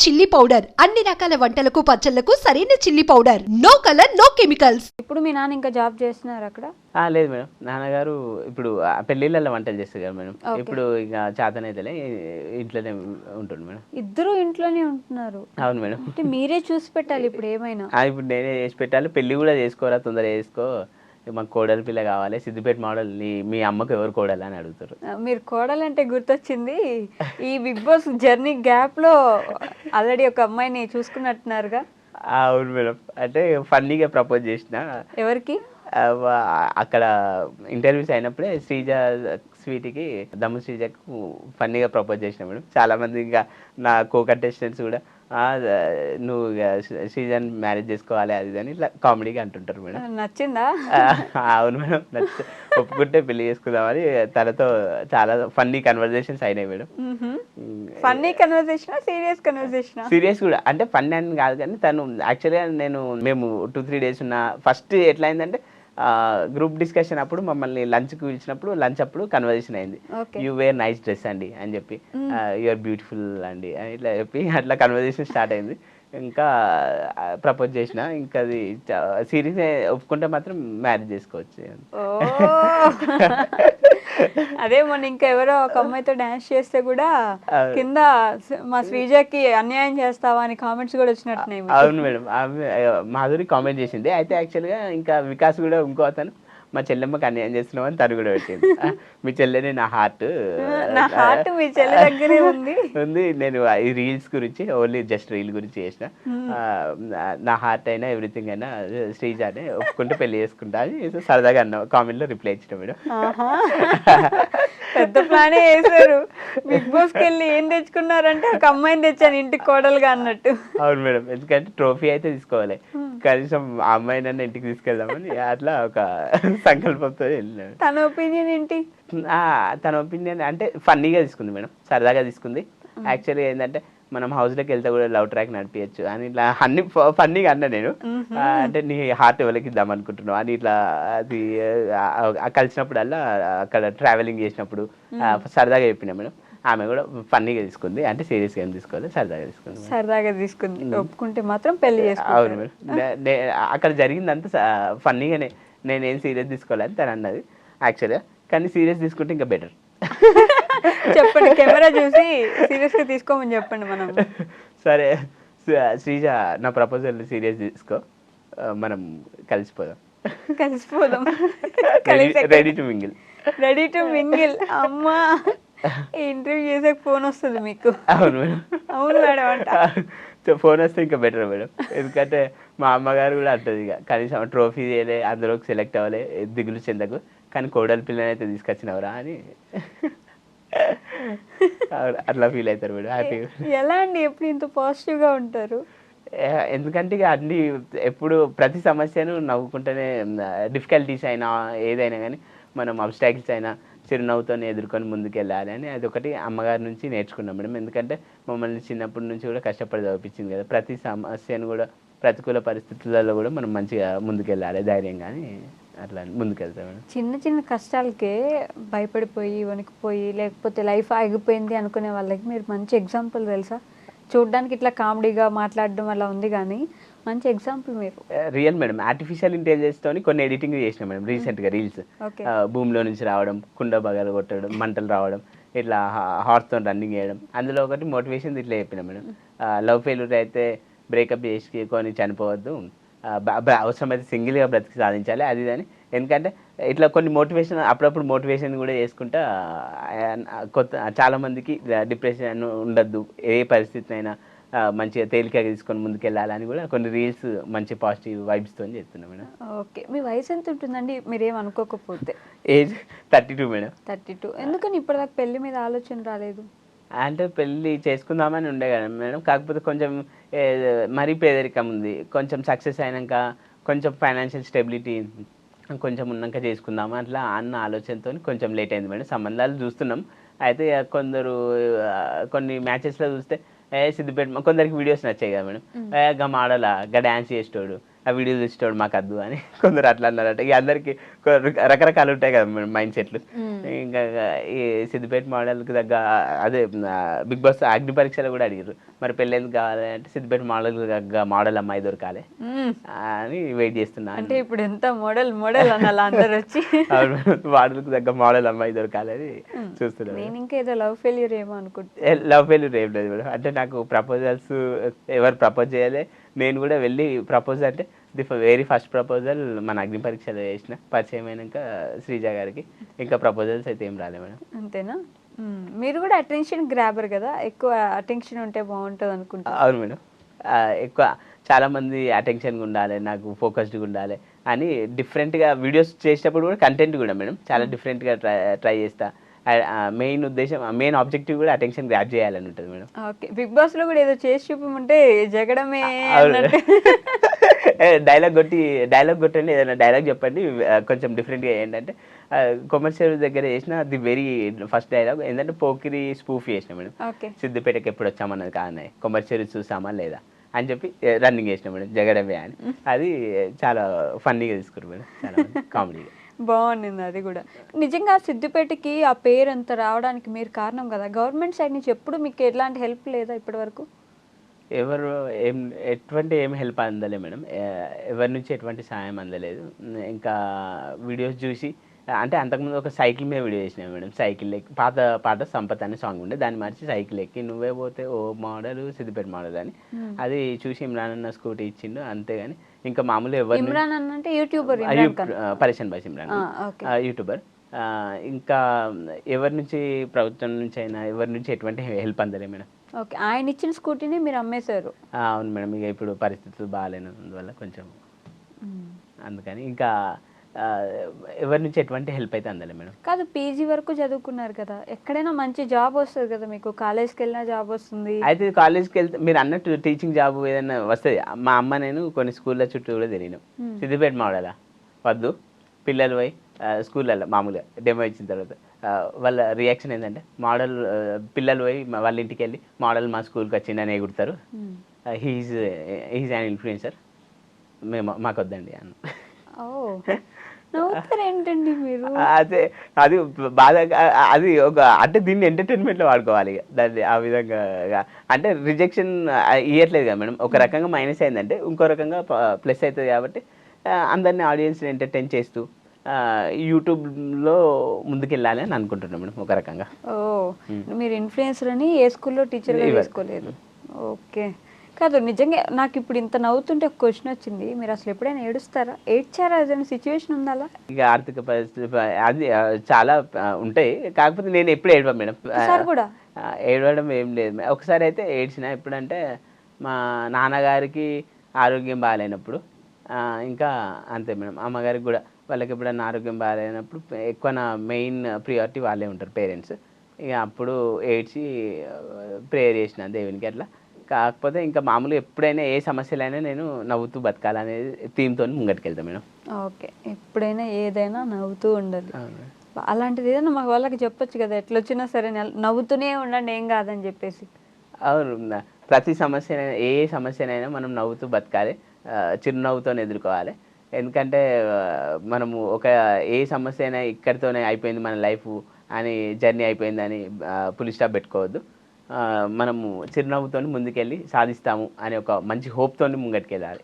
Chilli powder అన్ని రకాల వంటలకు పచ్చళ్లకు సరైన chilli powder. No colour no chemicals. ఇప్పుడు మీ నాన్న ఇంకా జాబ్ చేస్తున్నారు అక్కడ? లేదు మేడం, నాన్నగారు ఇప్పుడు పెళ్ళిళ్ళల్లో వంటలు చేస్తారు కదా మేడం. ఇప్పుడు ఇక చేతనైతేనే ఇంట్లోనే ఉంటుంది మేడం. ఇద్దరు ఇంట్లోనే ఉంటున్నారు? అవును మేడం. అంటే మీరే చూసి పెట్టాలి ఇప్పుడు ఏమైనా. ఇప్పుడు నేనే చేసి పెట్టాలి. పెళ్లి కూడా చేసుకోరా, తొందరగా చేసుకో, మాకు కోడలి పిల్ల కావాలి, సిద్దిపేట మోడల్, మీ అమ్మకు ఎవరు కోడలు అని అడుగుతారు. మీరు కోడలంటే గుర్తొచ్చింది, ఈ బిగ్ బాస్ జర్నీ గ్యాప్ లో ఆల్రెడీ ఒక అమ్మాయిని చూసుకున్నట్టున్నారుగా? అవును మేడం, అంటే ఫన్నీగా ప్రపోజ్ చేసిన. ఎవరికి? అక్కడ ఇంటర్వ్యూస్ అయినప్పుడే శ్రీజ స్వీటీకి, దమ్ము శ్రీజకు ఫన్నీగా ప్రపోజ్ చేసిన మేడం. చాలా మంది ఇంకా నా కో కంటెస్టెంట్స్ కూడా నువ్వు శ్రీజన్ మ్యారేజ్ చేసుకోవాలి అది అని ఇట్లా కామెడీగా అంటుంటారు మేడం. నచ్చిందా? అవును మేడం, ఒప్పుకుంటే పెళ్లి చేసుకుందామని తనతో చాలా ఫన్నీ కన్వర్జేషన్స్ అయినాయి madam. Funny conversation, serious conversation? Serious కూడా, అంటే ఫన్నీ అని కాదు కానీ తను యాక్చువల్గా మేము 2-3 డేస్ ఉన్న ఫస్ట్ ఎట్లా అయిందంటే గ్రూప్ డిస్కషన్ అప్పుడు మమ్మల్ని లంచ్కి పిలిచినప్పుడు లంచ్ అప్పుడు కన్వర్జేషన్ అయింది. యూ వేర్ నైస్ డ్రెస్ అండి అని చెప్పి, యూఆర్ బ్యూటిఫుల్ అండి అని ఇట్లా చెప్పి అట్లా కన్వర్జేషన్ స్టార్ట్ అయింది. ఇంకా ప్రపోజ్ చేసిన, ఇంకా అది సీరియస్ ఒప్పుకుంటే మాత్రం మ్యారేజ్ చేసుకోవచ్చు. అదే మొన్న ఇంకా ఎవరో ఒక అమ్మాయితో డాన్స్ చేస్తే కూడా కింద మా శ్రీజకి అన్యాయం చేస్తావా అని కామెంట్స్ కూడా వచ్చినట్టున్నాయి. అవును మేడం, మాధురి కామెంట్ చేసింది. అయితే యాక్చువల్గా ఇంకా వికాస్ కూడా ఇంకో అతను మా చెల్లెమ్మకి అన్యాయం చేస్తున్నావు అని తను కూడా పెట్టింది. మీ చెల్లెని నా హార్ట్ మీ చెల్లె దగ్గరే ఉంది. నేను ఈ రీల్స్ గురించి, ఓన్లీ జస్ట్ రీల్ గురించి చేసిన, నా హార్ట్ అయినా ఎవ్రీథింగ్ అయినా శ్రీజానే ఒప్పుకుంటే పెళ్లి చేసుకుంటా అని సరదాగా అన్న కామెంట్ లో రిప్లై ఇచ్చిన మేడం. పెద్ద ప్లానే వేసారు. బిగ్ బాస్ కి వెళ్ళి ఏం తెచ్చుకున్నారంటే ఒక అమ్మాయిని తెచ్చాను ఇంటికి కోడలుగా అన్నట్టు. అవును మేడం, ఎందుకంటే ట్రోఫీ అయితే తీసుకోవాలి, కనీసం ఆ అమ్మాయిని అన్న ఇంటికి తీసుకెళ్దామని అట్లా ఒక సంకల్పంతో వెళ్ళినాడు. తన ఒపీనియన్ ఏంటి? తన ఒపీనియన్ అంటే ఫన్నీగా తీసుకుంది మేడం, సరదాగా తీసుకుంది. యాక్చువల్గా ఏంటంటే మనం హౌస్లోకి వెళ్తే కూడా లవ్ ట్రాక్ నడిపించచ్చు అని ఇట్లా అన్ని ఫన్నీగా అన్నా నేను. అంటే నీ హార్ట్ ఎవరికి ఇద్దాం అనుకుంటున్నావు అని ఇట్లా అది కలిసినప్పుడల్లా అక్కడ ట్రావెలింగ్ చేసినప్పుడు సరదాగా చెప్పినా మేడం. ఆమె కూడా ఫన్నీగా తీసుకుంది, అంటే సీరియస్గా ఏం తీసుకోవాలి, సరదాగా తీసుకుంది. ఒప్పుకుంటే మాత్రం పెళ్లి చేసుకుంటారు. అవును మేడం, అక్కడ జరిగిందంతా ఫన్నీగానే, నేనేం సీరియస్ తీసుకోవాలని తను అన్నది యాక్చువల్గా. కానీ సీరియస్ తీసుకుంటే ఇంకా బెటర్. చెప్పండి, కెమెరా చూసి సీరియస్ గా తీసుకోమని చెప్పండి. మనం సరే శ్రీజ, నా ప్రపోజల్ సీరియస్ తీసుకో, మనం కలిసిపోదాం. Ready to mingle. అమ్మా, ఇంటర్వ్యూ చేసాక ఫోన్ వస్తుంది మీకు? అవును మేడం. అవును మేడం అంట. ఫోన్ వస్తే ఇంకా బెటర్ మేడం, ఎందుకంటే మా అమ్మగారు కూడా అంటది, ఇక కనీసం ట్రోఫీ చేయలే, అందులోకి సెలెక్ట్ అవ్వలే, దిగులు చెందకు, కానీ కోడలి పిల్లని అయితే తీసుకొచ్చినవరా అని అట్లా ఫీల్ అవుతారు మేడం. హ్యాపీగా. ఎలా అండి ఎప్పుడు ఇంత పాజిటివ్ గా ఉంటారు? ఎందుకంటే ఇక అన్ని ఎప్పుడు ప్రతి సమస్యను నవ్వుకుంటేనే, డిఫికల్టీస్ అయినా ఏదైనా కానీ మనం అబ్స్టాకిల్స్ అయినా చిరునవ్వుతో ఎదుర్కొని ముందుకెళ్ళాలి అని అదొకటి అమ్మగారి నుంచి నేర్చుకున్నాం మేడం. ఎందుకంటే మమ్మల్ని చిన్నప్పటి నుంచి కూడా కష్టపడి చదివించింది కదా, ప్రతి సమస్యను కూడా, ప్రతికూల పరిస్థితులలో కూడా మనం మంచిగా ముందుకెళ్ళాలి ధైర్యంగా అని అట్లా ముందుకెళ్తాం మేడం. చిన్న చిన్న కష్టాలకే భయపడిపోయి వణికిపోయి లేకపోతే లైఫ్ ఆగిపోయింది అనుకునే వాళ్ళకి మీరు మంచి ఎగ్జాంపుల్ తెలుసా? చూడడానికి ఇట్లా కామెడీగా మాట్లాడడం అలా ఉంది కానీ మంచి ఎగ్జాంపుల్ మీరు. రియల్ మేడం, ఆర్టిఫిషియల్ ఇంటెలిజెన్స్ తోని కొన్ని ఎడిటింగ్ చేసినాం మేడం రీసెంట్గా. రీల్స్ భూమిలో నుంచి రావడం, కుండ బగలు కొట్టడం, మంటలు రావడం, ఇట్లా హార్స్తో రన్నింగ్ చేయడం, అందులో ఒకటి మోటివేషన్ ఇట్లా చెప్పినాం మేడం. లవ్ ఫెయిల్యూర్ అయితే బ్రేకప్ చేసుకొని చనిపోవద్దు, అవసరమైతే సింగిల్గా బ్రతికి సాధించాలి అది అని. ఎందుకంటే ఇట్లా కొన్ని మోటివేషన్, అప్పుడప్పుడు మోటివేషన్ కూడా చేసుకుంటా చాలామందికి డిప్రెషన్ ఉండద్దు, ఏ పరిస్థితినైనా మంచిగా తేలికగా తీసుకొని ముందుకెళ్ళాలని కూడా కొన్ని రీల్స్ మంచి పాజిటివ్ వైబ్స్తో చేస్తున్నాం మేడం. ఓకే, మీ వయసు ఎంత ఉంటుందండి మీరేం అనుకోకపోతే? Age 32 madam. 32. ఎందుకని ఇప్పటిదాకా పెళ్లి మీద ఆలోచన రాలేదు? అంటే పెళ్ళి చేసుకుందామని ఉండే కదా మేడం, కాకపోతే కొంచెం మరీ పేదరికం ఉంది, కొంచెం సక్సెస్ అయినాక కొంచెం ఫైనాన్షియల్ స్టెబిలిటీ కొంచెం ఉన్నాక చేసుకుందామా అట్లా అన్న ఆలోచనతో కొంచెం లేట్ అయింది మేడం. సంబంధాలు చూస్తున్నాం, అయితే కొందరు కొన్ని మ్యాచెస్లో చూస్తే సిద్దిపేట కొందరికి వీడియోస్ నచ్చాయి కదా మేడం, గా మాడలా గా డ్యాన్స్ చేసేటోడు ఆ వీడియోలు చూసేటోడు మాకు వద్దు అని కొందరు అట్లా అన్నారట. ఇక అందరికి రకరకాలు ఉంటాయి కదా మైండ్ సెట్లు. ఇంకా ఈ సిద్దిపేట మోడల్కి తగ్గ అదే బిగ్ బాస్ అగ్ని పరీక్షలు కూడా అడిగారు, మరి పెళ్ళి ఎందుకు కావాలి అంటే సిద్దిపేట మోడల్ తగ్గ మోడల్ అమ్మాయి దొరకాలి అని వెయిట్ చేస్తున్నా. అంటే ఇప్పుడు ఎంత మోడల్ మోడల్ అనాలి అందరు వచ్చి, మోడల్కి తగ్గ మోడల్ అమ్మాయి దొరకాలి అని చూస్తున్నాను. నేను ఇంకా ఏదో లవ్ ఫెయిల్యూర్ ఏమో అనుకుంటా. లవ్ ఫెయిల్యూర్ ఏం లేదు మేడం. అంటే నాకు ప్రపోజల్స్ ఎవరు ప్రపోజ్ చేయాలి, నేను కూడా వెళ్ళి ప్రపోజ్ అంటే వెరీ ఫస్ట్ ప్రపోజల్ మన అగ్ని పరీక్షలో చేసిన, పరిచయం అయినాక శ్రీజ గారికి. ఇంకా ప్రపోజల్స్ అయితే ఏం రాలే మేడం. అంతేనా? మీరు కూడా అటెన్షన్ గ్రాబర్ కదా, ఎక్కువ అటెన్షన్ ఉంటే బాగుంటుంది అనుకుంటా. అవును మేడం. ఎక్కువ చాలామంది అటెన్షన్గా ఉండాలి, నాకు ఫోకస్డ్గా ఉండాలి అని డిఫరెంట్గా వీడియోస్ చేసేటప్పుడు కూడా కంటెంట్ కూడా మేడం చాలా డిఫరెంట్గా ట్రై చేస్తా. మెయిన్ ఉద్దేశం, మెయిన్ ఆబ్జెక్టివ్ కూడా అటెన్షన్ గ్రాప్ చేయాలని ఉంటుంది మేడం. ఓకే, బిగ్ బాస్ లో కూడా ఏదో చేసి చూపమంటే జగడమే డైలాగ్ కొట్టండి, ఏదైనా డైలాగ్ చెప్పండి కొంచెం డిఫరెంట్గా. ఏంటంటే కొమర్షియల్ దగ్గర చేసిన ది వెరీ ఫస్ట్ డైలాగ్ ఏంటంటే పోకిరి స్పూఫ్ చేసిన మేడం. సిద్దిపేటకి ఎప్పుడు వచ్చామన్నది కాదన్నాయి, కొమర్షియల్ చూసామా లేదా అని చెప్పి రన్నింగ్ చేసిన మేడం జగడమే అని. అది చాలా ఫన్నీగా తీసుకున్నారు మేడం, చాలా కామెడీగా బాగుంది. అది కూడా నిజంగా సిద్దిపేటకి ఆ పేరు అంత రావడానికి మీరు కారణం కదా. గవర్నమెంట్ సైడ్ నుంచి ఎప్పుడు మీకు ఎలాంటి హెల్ప్ లేదా ఇప్పటి వరకు? ఎవరు ఎటువంటి హెల్ప్ అందలే మేడం, ఎవరి నుంచి ఎటువంటి సాయం అందలేదు. ఇంకా వీడియోస్ చూసి అంటే అంతకుముందు ఒక సైకిల్ మీద వీడియో చేసినా మేడం. సైకిల్ ఎక్కి పాత పాట సంపత్ అనే సాంగ్ ఉండే, దాన్ని మార్చి సైకిల్ ఎక్కి నువ్వే పోతే ఓ మోడల్ సిద్దిపేట మోడల్ అని. అది చూసి ఇమ్రాన్ అన్న స్కూటీ ఇచ్చిండు అంతేగాని ఇంకా మామూలు ఎవరు పరేషన్ బాయ్ ఇమ్రాన్ యూట్యూబర్. ఇంకా ఎవరి నుంచి ప్రభుత్వం నుంచి అయినా ఎవరి నుంచి ఎటువంటి హెల్ప్ అందలే మేడం. ఓకే, ఆయన ఇచ్చిన స్కూటీని మీరు అమ్మేశారు? అవును మేడం, ఇక ఇప్పుడు పరిస్థితులు బాగాలేనందువల్ల కొంచెం అందుకని ఇంకా ఎవరి నుంచి ఎటువంటి హెల్ప్ అయితే అందలే మేడం. కాదు, పీజీ వరకు చదువుకున్నారు కదా, ఎక్కడైనా మంచి జాబ్ వస్తుంది కదా మీకు, కాలేజ్కి వెళ్ళినా జాబ్ వస్తుంది. అయితే కాలేజ్కి వెళ్తే మీరు అన్నట్టు టీచింగ్ జాబ్ ఏదైనా వస్తుంది. మా అమ్మ నేను కొన్ని స్కూళ్ళ చుట్టూ కూడా తిరిగినాం. సిద్దిపేట మోడలా వద్దు, పిల్లలు పోయి స్కూళ్ళల్లో మామూలుగా డెమో ఇచ్చిన తర్వాత వాళ్ళ రియాక్షన్ ఏంటంటే మోడల్ పిల్లలు పోయి వాళ్ళ ఇంటికి వెళ్ళి మోడల్ మా స్కూల్కి వచ్చిందని ఎగుడతారు, హీజ్ అన్ ఇన్ఫ్లుయెన్సర్, మేము మాకు వద్దండి అన్న. ఏంటండి మీరు? అదే అది బాధ, అది ఒక అంటే దీన్ని ఎంటర్టైన్మెంట్లో వాడుకోవాలి దాన్ని ఆ విధంగా. అంటే రిజెక్షన్ ఇవ్వట్లేదు కదా మేడం, ఒక రకంగా మైనస్ అయిందంటే ఇంకో రకంగా ప్లస్ అవుతుంది. కాబట్టి అందరినీ ఆడియన్స్ని ఎంటర్టైన్ చేస్తూ యూట్యూబ్లో ముందుకెళ్ళాలి అని అనుకుంటున్నాం మేడం ఒక రకంగా. మీరు ఇన్ఫ్లుయెన్సర్ అని ఏ స్కూల్లో టీచర్గా వేసుకోలేదు? ఓకే. కాదు, నిజంగా నాకు ఇప్పుడు ఇంత నవ్వుతుంటే ఒక క్వశ్చన్ వచ్చింది, మీరు అసలు ఎప్పుడైనా ఏడుస్తారా? ఏడ్చారా? ఏదైనా సిచ్యువేషన్ ఉందా అలా? ఇక ఆర్థిక పరిస్థితి అది చాలా ఉంటాయి, కాకపోతే నేను ఎప్పుడు ఏడవా మేడం. కూడా ఏడవడం ఏం లేదు. ఒకసారి అయితే ఏడ్చిన, ఎప్పుడంటే మా నాన్నగారికి ఆరోగ్యం బాగాలేనప్పుడు. ఇంకా అంతే మేడం, అమ్మగారికి కూడా వాళ్ళకి ఎప్పుడన్నా ఆరోగ్యం బాగాలేనప్పుడు ఎక్కువ నా మెయిన్ ప్రియారిటీ వాళ్ళే ఉంటారు పేరెంట్స్. ఇక అప్పుడు ఏడ్చి ప్రేయర్ చేసిన దేవునికి అట్లా. కాకపోతే ఇంకా మామూలుగా ఎప్పుడైనా ఏ సమస్యలైనా నేను నవ్వుతూ బతకాలనేది థీమ్తో ముంగట్టుకెళ్తాను మేడం. ఓకే, ఎప్పుడైనా ఏదైనా నవ్వుతూ ఉండాలి. అలాంటిది ఏదైనా మా వాళ్ళకి చెప్పొచ్చు కదా, ఎట్లొచ్చినా సరే నవ్వుతూనే ఉండండి ఏం కాదని చెప్పేసి. అవును, ప్రతి సమస్యనైనా ఏ సమస్యనైనా మనం నవ్వుతూ బతకాలి, చిరునవ్వుతో ఎదుర్కోవాలి. ఎందుకంటే మనము ఏ సమస్య అయినా ఇక్కడితోనే అయిపోయింది మన లైఫ్ అని, జర్నీ అయిపోయిందని పులి స్టాప్ పెట్టుకోవద్దు. మనము చిరునవ్వుతో ముందుకెళ్ళి సాధిస్తాము అనే ఒక మంచి హోప్తో ముంగట్టుకెళ్ళాలి.